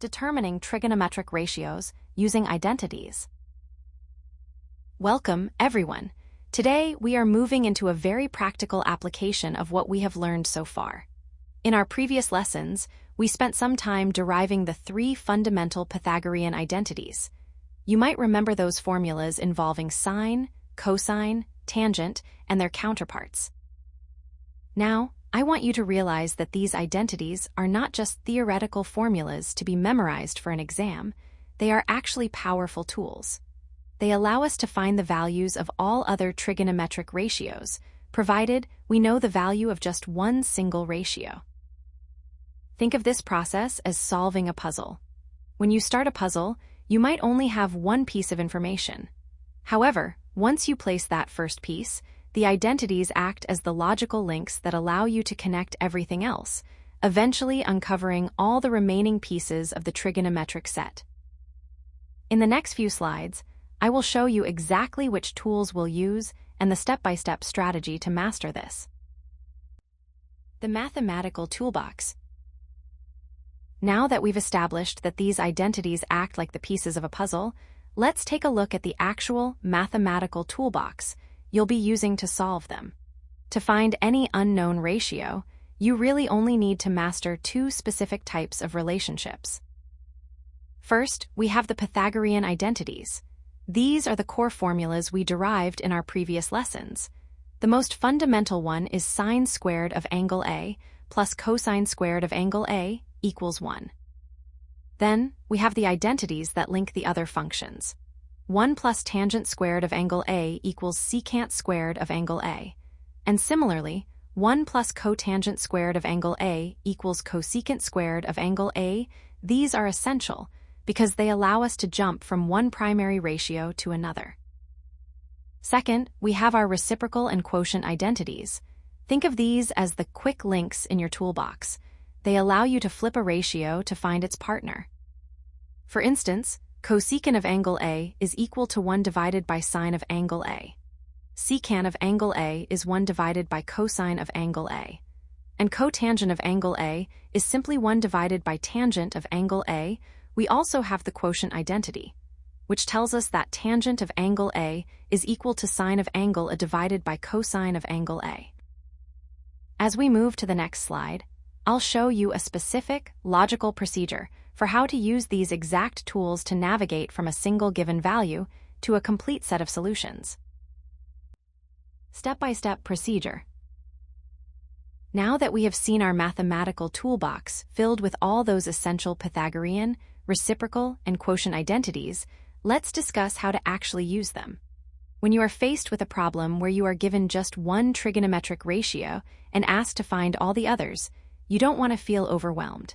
Determining trigonometric ratios using identities. Welcome, everyone. Today, we are moving into a very practical application of what we have learned so far. In our previous lessons, we spent some time deriving the three fundamental Pythagorean identities. You might remember those formulas involving sine, cosine, tangent, and their counterparts. Now, I want you to realize that these identities are not just theoretical formulas to be memorized for an exam, they are actually powerful tools. They allow us to find the values of all other trigonometric ratios, provided we know the value of just one single ratio. Think of this process as solving a puzzle. When you start a puzzle, you might only have one piece of information. However, once you place that first piece, the identities act as the logical links that allow you to connect everything else, eventually uncovering all the remaining pieces of the trigonometric set. In the next few slides, I will show you exactly which tools we'll use and the step-by-step strategy to master this. The Mathematical Toolbox. Now that we've established that these identities act like the pieces of a puzzle, let's take a look at the actual mathematical toolbox you'll be using to solve them. To find any unknown ratio, you really only need to master two specific types of relationships. First, we have the Pythagorean identities. These are the core formulas we derived in our previous lessons. The most fundamental one is sine squared of angle A plus cosine squared of angle A equals 1. Then, we have the identities that link the other functions. 1 plus tangent squared of angle A equals secant squared of angle A. And similarly, 1 plus cotangent squared of angle A equals cosecant squared of angle A. These are essential because they allow us to jump from one primary ratio to another. Second, we have our reciprocal and quotient identities. Think of these as the quick links in your toolbox. They allow you to flip a ratio to find its partner. For instance, cosecant of angle A is equal to 1 divided by sine of angle A. Secant of angle A is 1 divided by cosine of angle A. And cotangent of angle A is simply 1 divided by tangent of angle A. We also have the quotient identity, which tells us that tangent of angle A is equal to sine of angle A divided by cosine of angle A. As we move to the next slide, I'll show you a specific, logical procedure for how to use these exact tools to navigate from a single given value to a complete set of solutions. Step-by-step procedure. Now that we have seen our mathematical toolbox filled with all those essential Pythagorean, reciprocal, and quotient identities, let's discuss how to actually use them. When you are faced with a problem where you are given just one trigonometric ratio and asked to find all the others, you don't want to feel overwhelmed.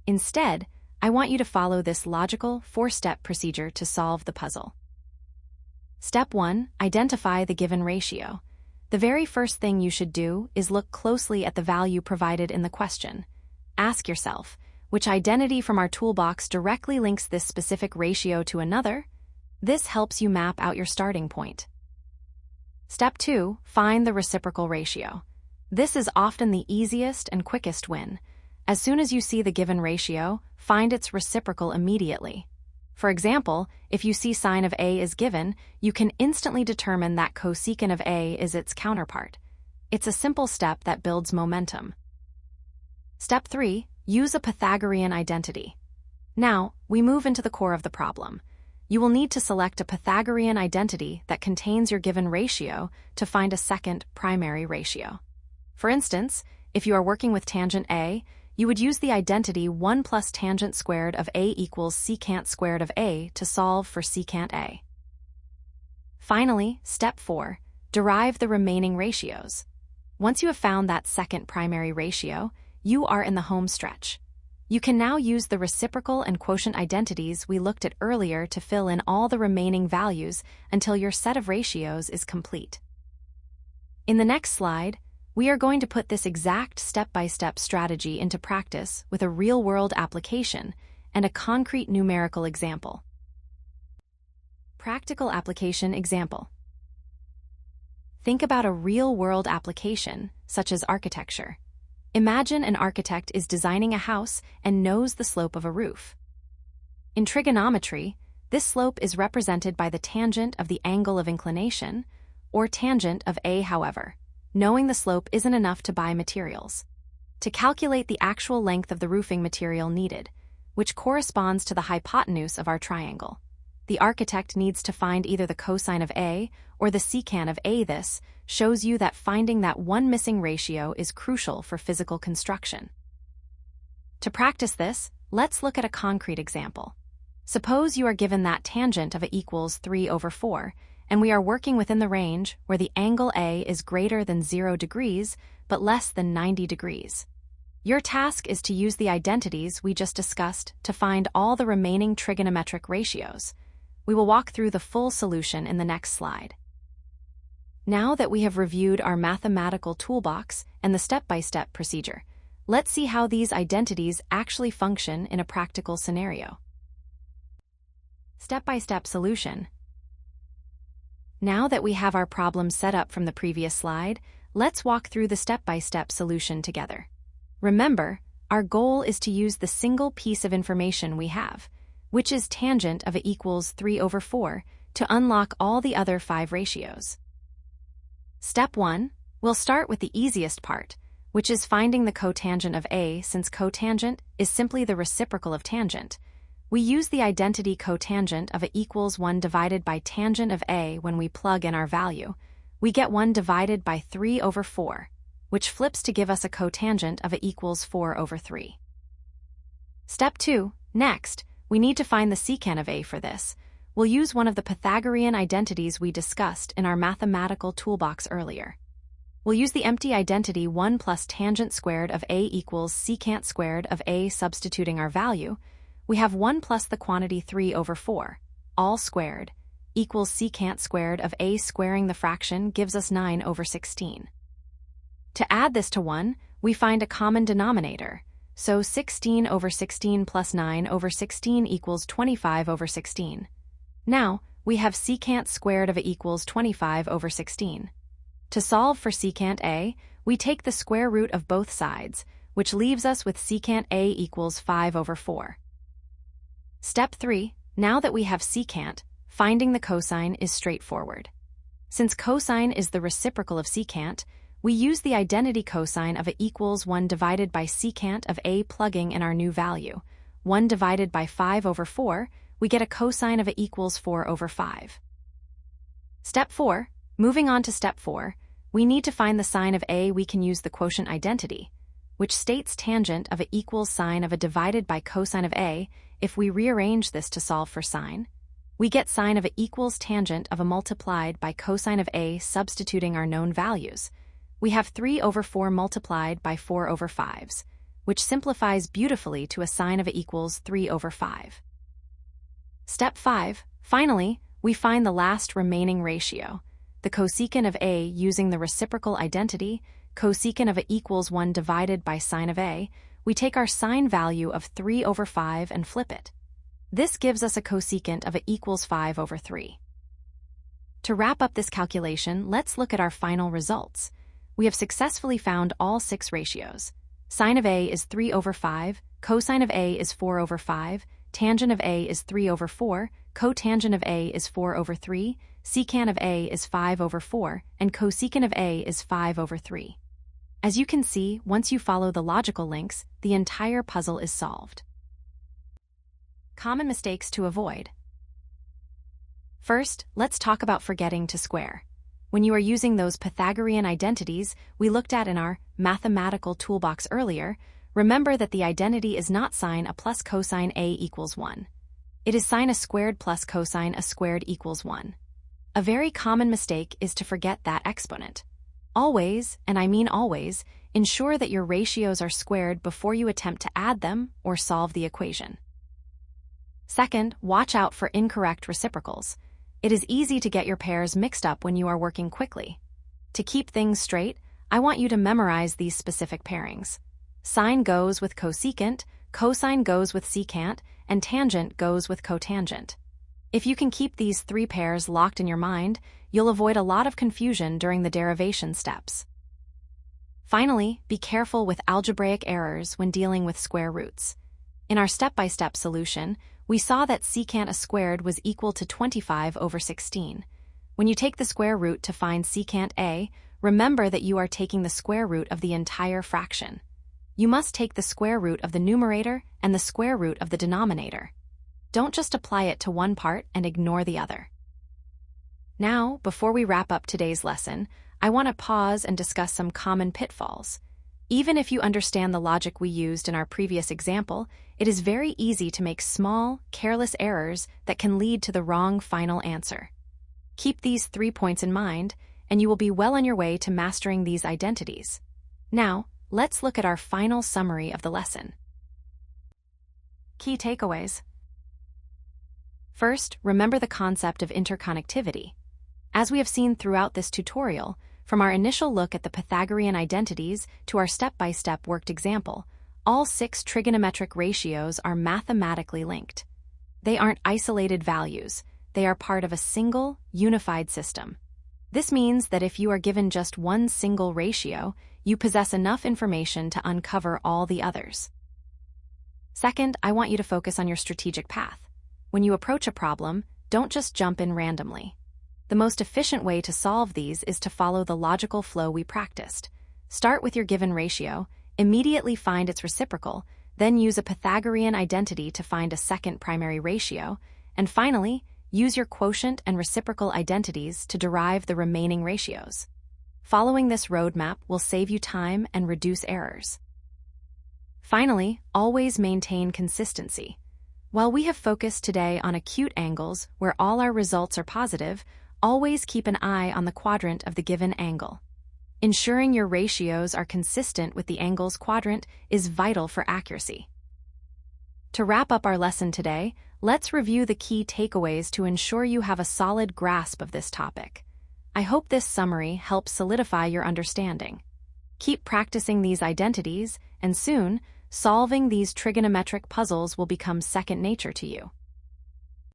Instead, I want you to follow this logical four-step procedure to solve the puzzle. Step 1. Identify the given ratio. The very first thing you should do is look closely at the value provided in the question. Ask yourself, which identity from our toolbox directly links this specific ratio to another? This helps you map out your starting point. Step 2. Find the reciprocal ratio. This is often the easiest and quickest win. As soon as you see the given ratio, find its reciprocal immediately. For example, if you see sine of A is given, you can instantly determine that cosecant of A is its counterpart. It's a simple step that builds momentum. Step 3. Use a Pythagorean identity. Now, we move into the core of the problem. You will need to select a Pythagorean identity that contains your given ratio to find a second primary ratio. For instance, if you are working with tangent A, you would use the identity 1 plus tangent squared of A equals secant squared of A to solve for secant A. Finally, step 4. Derive the remaining ratios. Once you have found that second primary ratio, you are in the home stretch. You can now use the reciprocal and quotient identities we looked at earlier to fill in all the remaining values until your set of ratios is complete. In the next slide, we are going to put this exact step-by-step strategy into practice with a real-world application and a concrete numerical example. Practical application example. Think about a real-world application, such as architecture. Imagine an architect is designing a house and knows the slope of a roof. In trigonometry, this slope is represented by the tangent of the angle of inclination, or tangent of A. However, knowing the slope isn't enough to buy materials. To calculate the actual length of the roofing material needed, which corresponds to the hypotenuse of our triangle, the architect needs to find either the cosine of A or the secant of A. This shows you that finding that one missing ratio is crucial for physical construction. To practice this, let's look at a concrete example. Suppose you are given that tangent of A equals 3/4, and we are working within the range where the angle A is greater than 0 degrees but less than 90 degrees. Your task is to use the identities we just discussed to find all the remaining trigonometric ratios. We will walk through the full solution in the next slide. Now that we have reviewed our mathematical toolbox and the step-by-step procedure, let's see how these identities actually function in a practical scenario. Step-by-step solution. Now that we have our problem set up from the previous slide, let's walk through the step-by-step solution together. Remember, our goal is to use the single piece of information we have, which is tangent of A equals 3/4, to unlock all the other 5 ratios. Step 1, we'll start with the easiest part, which is finding the cotangent of A. Since cotangent is simply the reciprocal of tangent, we use the identity cotangent of A equals 1 divided by tangent of A. When we plug in our value, we get 1 divided by 3/4, which flips to give us a cotangent of A equals 4/3. Step 2, next, we need to find the secant of A. For this, we'll use one of the Pythagorean identities we discussed in our mathematical toolbox earlier. We'll use the empty identity 1 plus tangent squared of A equals secant squared of A. Substituting our value, we have 1 plus the quantity 3/4, all squared, equals secant squared of A. Squaring the fraction gives us 9/16. To add this to 1, we find a common denominator, so 16/16 plus 9/16 equals 25/16. Now, we have secant squared of A equals 25/16. To solve for secant A, we take the square root of both sides, which leaves us with secant A equals 5/4. Step 3, now that we have secant, finding the cosine is straightforward. Since cosine is the reciprocal of secant, we use the identity cosine of A equals 1 divided by secant of A. Plugging in our new value, 1 divided by 5/4, we get a cosine of A equals 4/5. Step 4, moving on to step 4, we need to find the sine of A. We can use the quotient identity, which states tangent of A equals sine of A divided by cosine of A. If we rearrange this to solve for sine, we get sine of A equals tangent of A multiplied by cosine of A. Substituting our known values, we have 3/4 multiplied by 4/5, which simplifies beautifully to a sine of A equals 3/5. Step 5, finally, we find the last remaining ratio, the cosecant of A. Using the reciprocal identity, cosecant of A equals 1 divided by sine of A, we take our sine value of 3/5 and flip it. This gives us a cosecant of A equals 5/3. To wrap up this calculation, let's look at our final results. We have successfully found all 6 ratios. Sine of A is 3/5, cosine of A is 4/5, tangent of A is 3/4, cotangent of A is 4/3, secant of A is 5/4, and cosecant of A is 5/3. As you can see, once you follow the logical links, the entire puzzle is solved. Common mistakes to avoid. First, let's talk about forgetting to square. When you are using those Pythagorean identities we looked at in our mathematical toolbox earlier, remember that the identity is not sine A plus cosine A equals 1. It is sine A squared plus cosine A squared equals 1. A very common mistake is to forget that exponent. Always, and I mean always, ensure that your ratios are squared before you attempt to add them or solve the equation. Second, watch out for incorrect reciprocals. It is easy to get your pairs mixed up when you are working quickly. To keep things straight, I want you to memorize these specific pairings. Sine goes with cosecant, cosine goes with secant, and tangent goes with cotangent. If you can keep these 3 pairs locked in your mind, you'll avoid a lot of confusion during the derivation steps. Finally, be careful with algebraic errors when dealing with square roots. In our step-by-step solution, we saw that secant a squared was equal to 25 over 16. When you take the square root to find secant a, remember that you are taking the square root of the entire fraction. You must take the square root of the numerator and the square root of the denominator. Don't just apply it to one part and ignore the other. Now, before we wrap up today's lesson, I want to pause and discuss some common pitfalls. Even if you understand the logic we used in our previous example, it is very easy to make small, careless errors that can lead to the wrong final answer. Keep these 3 points in mind, and you will be well on your way to mastering these identities. Now, let's look at our final summary of the lesson. Key takeaways. First, remember the concept of interconnectivity. As we have seen throughout this tutorial, from our initial look at the Pythagorean identities to our step-by-step worked example, all 6 trigonometric ratios are mathematically linked. They aren't isolated values, they are part of a single, unified system. This means that if you are given just one single ratio, you possess enough information to uncover all the others. Second, I want you to focus on your strategic path. When you approach a problem, don't just jump in randomly. The most efficient way to solve these is to follow the logical flow we practiced. Start with your given ratio, immediately find its reciprocal, then use a Pythagorean identity to find a second primary ratio, and finally, use your quotient and reciprocal identities to derive the remaining ratios. Following this roadmap will save you time and reduce errors. Finally, always maintain consistency. While we have focused today on acute angles where all our results are positive, always keep an eye on the quadrant of the given angle. Ensuring your ratios are consistent with the angle's quadrant is vital for accuracy. To wrap up our lesson today, let's review the key takeaways to ensure you have a solid grasp of this topic. I hope this summary helps solidify your understanding. Keep practicing these identities, and soon, solving these trigonometric puzzles will become second nature to you.